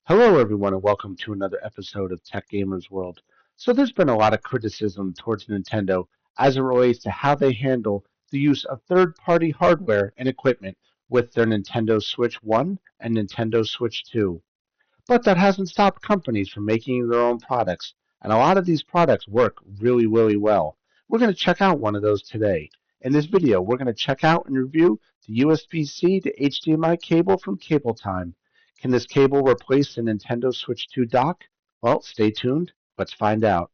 Hello, everyone, and welcome to another episode of Tech Gamers World. So, there's been a lot of criticism towards Nintendo as it relates to how they handle the use of third party hardware and equipment with their Nintendo Switch 1 and Nintendo Switch 2. But that hasn't stopped companies from making their own products, and a lot of these products work really, really well. We're going to check out one of those today. In this video, we're going to check out and review the USB-C to HDMI cable from CABLETIME. Can this cable replace the Nintendo Switch 2 dock? Well, stay tuned. Let's find out.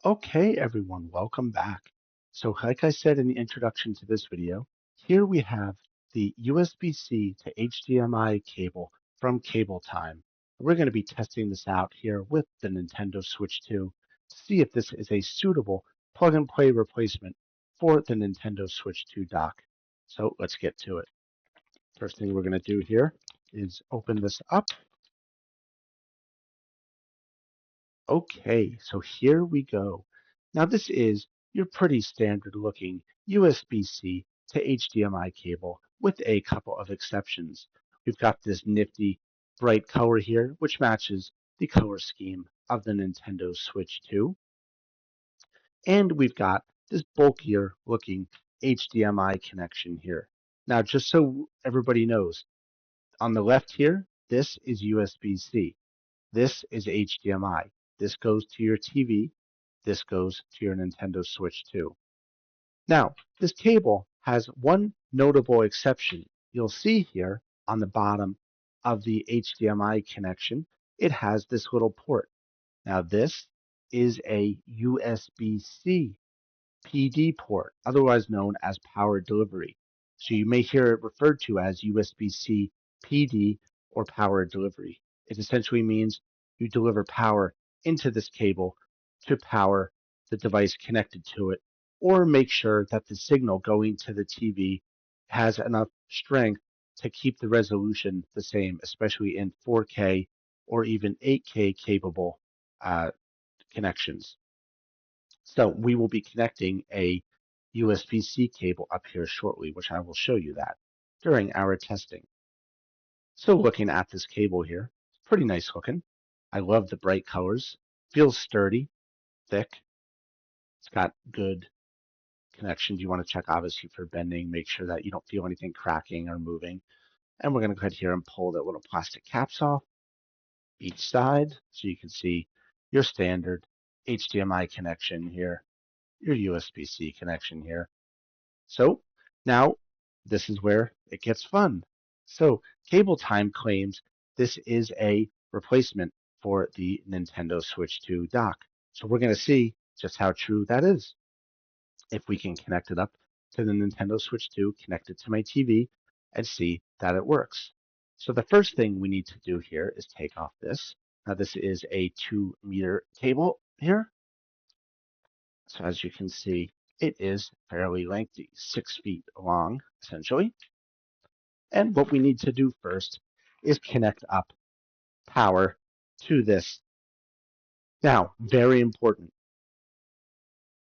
Okay, everyone, welcome back. So, like I said in the introduction to this video, here we have the USB-C to HDMI cable from CABLETIME. We're going to be testing this out here with the Nintendo Switch 2 to see if this is a suitable plug-and-play replacement for the Nintendo Switch 2 dock. So, let's get to it. First thing we're going to do here is open this up. Okay, so here we go. Now this is your pretty standard looking USB-C to HDMI cable with a couple of exceptions. We've got this nifty bright color here, which matches the color scheme of the Nintendo Switch 2. And we've got this bulkier looking HDMI connection here. Now, just so everybody knows, on the left here, this is USB-C. This is HDMI. This goes to your TV. This goes to your Nintendo Switch 2. Now, this cable has one notable exception. You'll see here on the bottom of the HDMI connection, it has this little port. Now, this is a USB-C PD port, otherwise known as power delivery. So you may hear it referred to as USB-C PD or power delivery. It essentially means you deliver power into this cable to power the device connected to it, or make sure that the signal going to the TV has enough strength to keep the resolution the same, especially in 4K or even 8K capable connections. So we will be connecting a USB-C cable up here shortly, which I will show you that during our testing. So looking at this cable here, it's pretty nice looking. I love the bright colors. Feels sturdy, thick. It's got good connections. You want to check obviously for bending, make sure that you don't feel anything cracking or moving. And we're going to go ahead here and pull the little plastic caps off each side so you can see your standard HDMI connection here, your USB-C connection here. So now this is where it gets fun. So CABLETIME claims this is a replacement for the Nintendo Switch 2 dock. So we're going to see just how true that is. If we can connect it up to the Nintendo Switch 2, connect it to my TV, and see that it works. So the first thing we need to do here is take off this. Now this is a 2-meter cable here. So as you can see, it is fairly lengthy, 6 feet long, essentially. And what we need to do first is connect up power to this. Now, very important.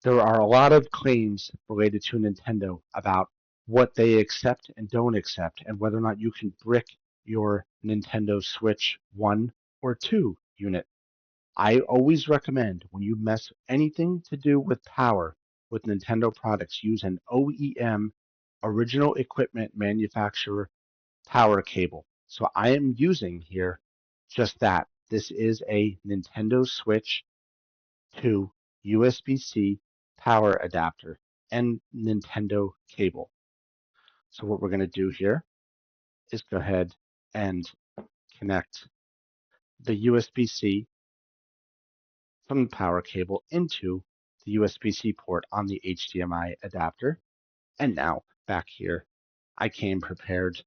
There are a lot of claims related to Nintendo about what they accept and don't accept, and whether or not you can brick your Nintendo Switch 1 or 2 unit. I always recommend when you mess anything to do with power with Nintendo products, use an OEM, original equipment manufacturer power cable. So I am using here just that. This is a Nintendo Switch 2 USB-C power adapter and Nintendo cable. So what we're going to do here is go ahead and connect the USB-C from the power cable into the USB-C port on the HDMI adapter. And now back here, I came prepared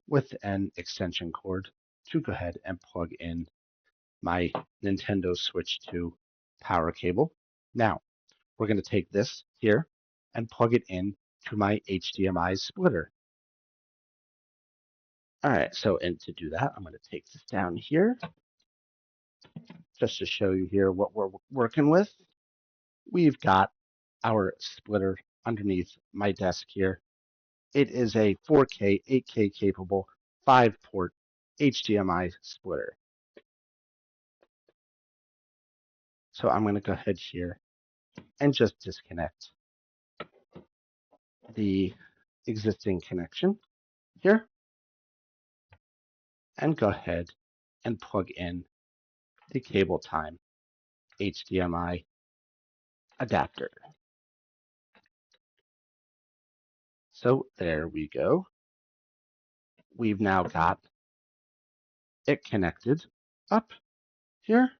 with an extension cord to go ahead and plug in my Nintendo Switch 2 power cable. Now, we're going to take this here and plug it in to my HDMI splitter. All right, so and to do that, I'm going to take this down here, just to show you here what we're working with, we've got our splitter underneath my desk here. It is a 4K, 8K capable 5-port HDMI splitter. So I'm going to go ahead here and just disconnect the existing connection here and go ahead and plug in the CABLETIME HDMI adapter. So there we go. We've now got it connected up here.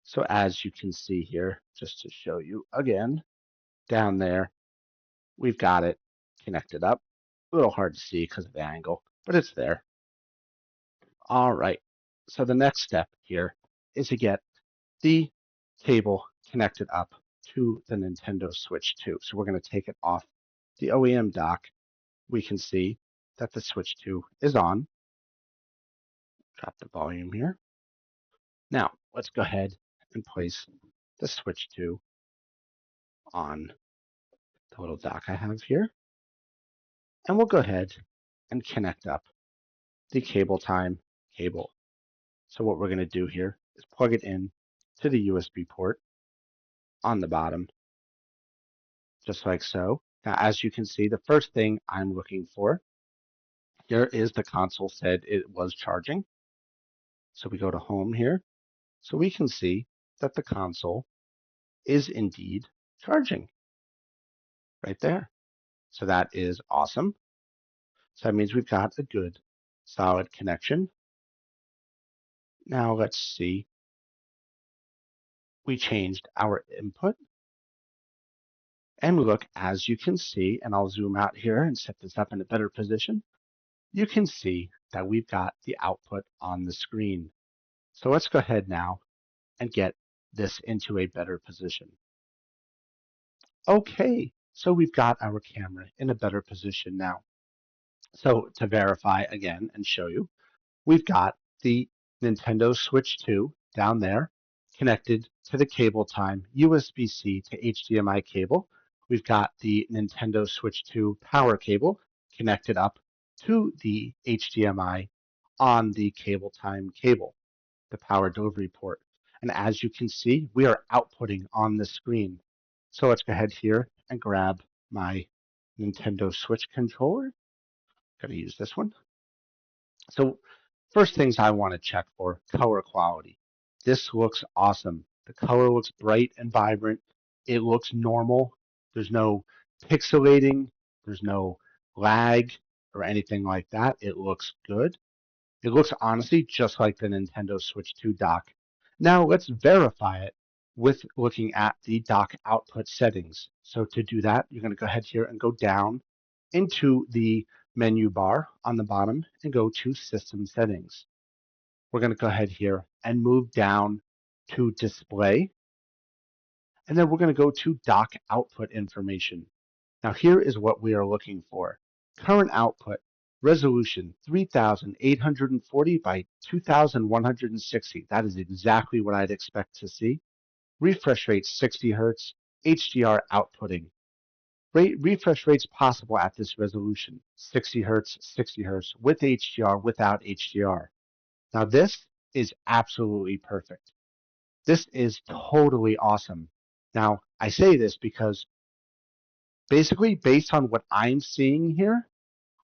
So as you can see here, just to show you again, down there, we've got it connected up. A little hard to see because of the angle, but it's there. All right. So the next step here is to get the cable connected up to the Nintendo Switch 2. So we're going to take it off the OEM dock. We can see that the Switch 2 is on. Drop the volume here. Now, let's go ahead and place the Switch 2 on the little dock I have here. And we'll go ahead and connect up the CABLETIME cable. So what we're going to do here is plug it in to the USB port on the bottom, just like so. Now, as you can see, the first thing I'm looking for here is the console said it was charging. So we go to home here. So we can see that the console is indeed charging right there. So that is awesome. So that means we've got a good solid connection. Now let's see. We changed our input. And look, as you can see, and I'll zoom out here and set this up in a better position, you can see that we've got the output on the screen. So let's go ahead now and get this into a better position. Okay, so we've got our camera in a better position now. So to verify again and show you, we've got the Nintendo Switch 2 down there connected to the CABLETIME USB-C to HDMI cable. We've got the Nintendo Switch 2 power cable connected up to the HDMI on the CABLETIME cable, the power delivery port. And as you can see, we are outputting on the screen. So let's go ahead here and grab my Nintendo Switch controller. Gotta use this one. So first things I want to check for, color quality. This looks awesome. The color looks bright and vibrant. It looks normal. There's no pixelating. There's no lag or anything like that. It looks good. It looks honestly just like the Nintendo Switch 2 dock. Now let's verify it with looking at the dock output settings. So to do that, you're going to go ahead here and go down into the menu bar on the bottom and go to System Settings. We're going to go ahead here and move down to Display. And then we're going to go to Dock Output Information. Now here is what we are looking for. Current output, resolution 3840 by 2160. That is exactly what I'd expect to see. Refresh rate 60 Hz, HDR outputting. Refresh rates possible at this resolution, 60 Hz, 60 Hz, with HDR, without HDR. Now this is absolutely perfect. This is totally awesome. Now I say this because basically based on what I'm seeing here,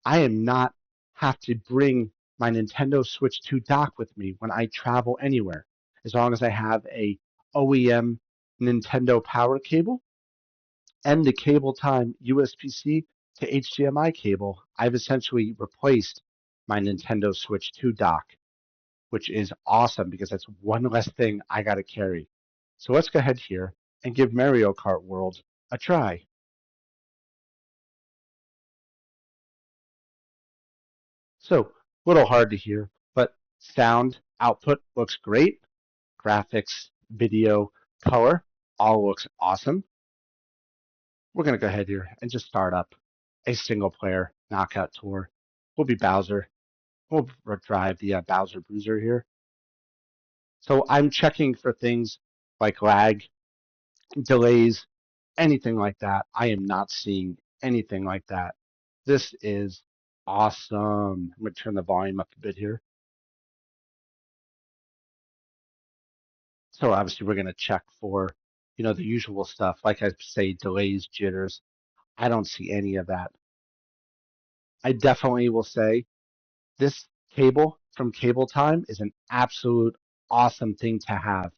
I am not have to bring my Nintendo Switch 2 dock with me when I travel anywhere. As long as I have a OEM Nintendo power cable and the CABLETIME USB-C to HDMI cable, I've essentially replaced my Nintendo Switch 2 dock, which is awesome because that's one less thing I got to carry. So let's go ahead here and give Mario Kart World a try. So a little hard to hear, but sound output looks great. Graphics, video, color, all looks awesome. We're going to go ahead here and just start up a single player knockout tour. We'll be Bowser. We'll drive the Bowser Bruiser here. So I'm checking for things like lag, delays, anything like that. I am not seeing anything like that. This is awesome. I'm going to turn the volume up a bit here. So obviously we're going to check for, the usual stuff. Like I say, delays, jitters. I don't see any of that. I definitely will say this cable from CABLETIME is an absolute awesome thing to have.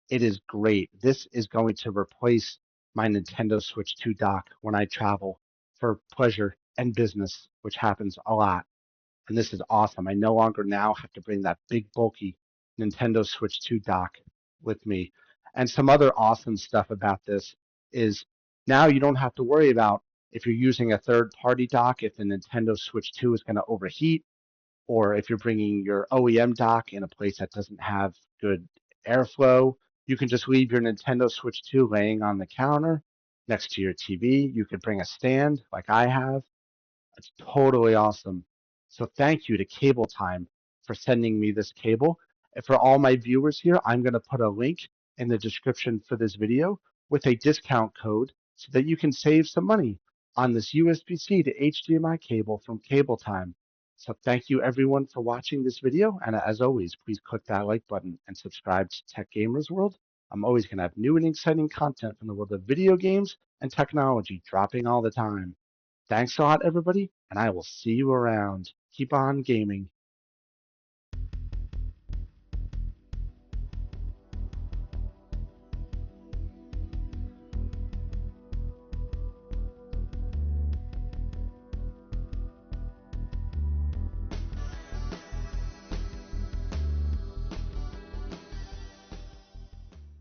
It is great. This is going to replace my Nintendo Switch 2 dock when I travel for pleasure and business, which happens a lot. And this is awesome. I no longer now have to bring that big bulky Nintendo Switch 2 dock with me. And some other awesome stuff about this is now you don't have to worry about if you're using a third party dock, if the Nintendo Switch 2 is going to overheat, or if you're bringing your OEM dock in a place that doesn't have good airflow, you can just leave your Nintendo Switch 2 laying on the counter next to your TV. You could bring a stand like I have. It's totally awesome. So thank you to CABLETIME for sending me this cable. And for all my viewers here, I'm going to put a link in the description for this video with a discount code so that you can save some money on this USB-C to HDMI cable from CABLETIME. So thank you everyone for watching this video. And as always, please click that like button and subscribe to Tech Gamers World. I'm always going to have new and exciting content from the world of video games and technology dropping all the time. Thanks a lot, everybody, and I will see you around. Keep on gaming.